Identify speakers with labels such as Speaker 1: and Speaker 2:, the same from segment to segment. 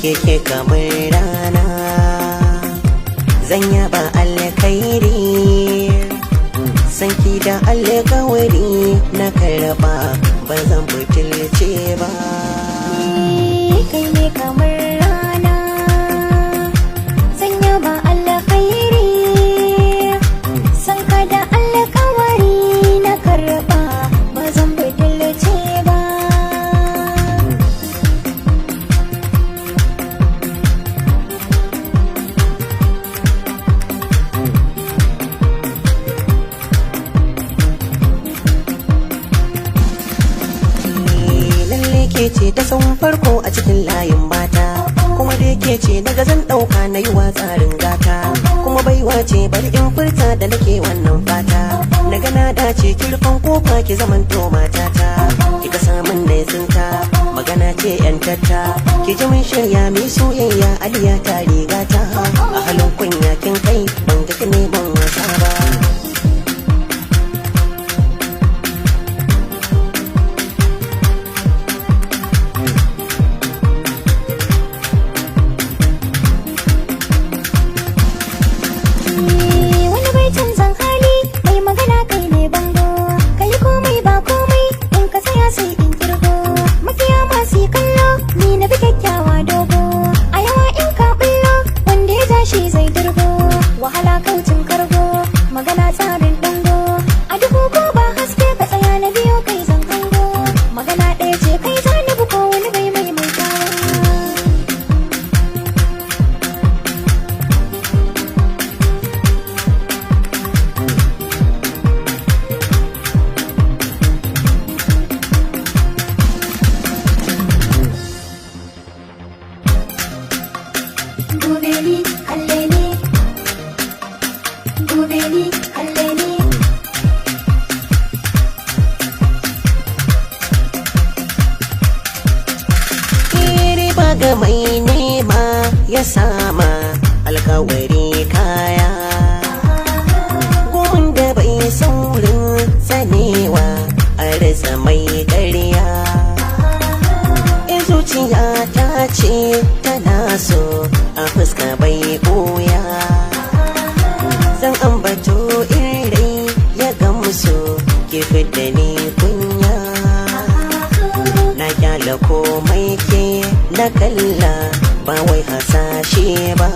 Speaker 1: keke kamar rana zan yaba alkhairi sanki da alkawari na karba ba zan butulce ba
Speaker 2: kai ne kamar rana zan yaba alkhairi sanka da alkawari na karba ba zan butulce ba
Speaker 1: ke ce ta san farko a cikin layin mata kuma da ke ce daga zan dauka na yi wa tsarin gata kuma baiwa ce bari in furta da nake wannan fata daga na dace kirfan kofa ki zamanto matata ki ka samun na tsinta magana ce yan tatta ki ji mun shirya mai soyayya aliya ta rigata a halin kunya kin kai ban ga ne ban wasa ba
Speaker 2: wahala kaucin kargo magana tsarin dango a duhu ko ba haske ka tsaya na biyo kai zan hango magana ɗaya ce kai ta nufi ko wani bai mai mai gobe ni kalle ni gobe ni kalle ni
Speaker 1: iri ba ga mai nema ya sama alkawari kaya gun da bai saurin tsanewa a rasa mai ƙarya zuciya ta ce tana so a fuska bai ɓoya zan ambato irai ya gamsu ke fidda ni kunya na kyala komai ke na kalla ba wai hasashe ba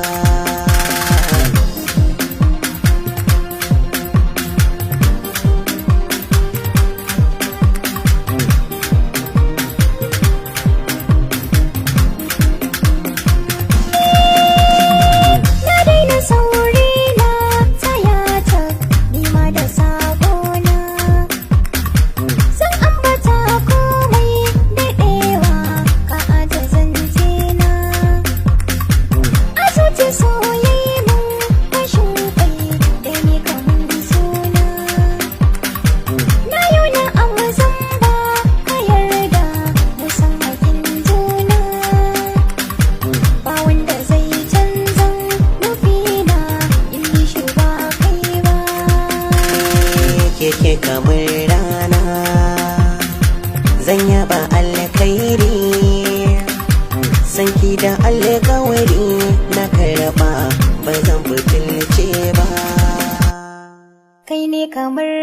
Speaker 1: keke kamar rana zan yaba alkhairi sanki da alkawari na karba ba zan butulce ba
Speaker 2: kai ne kamar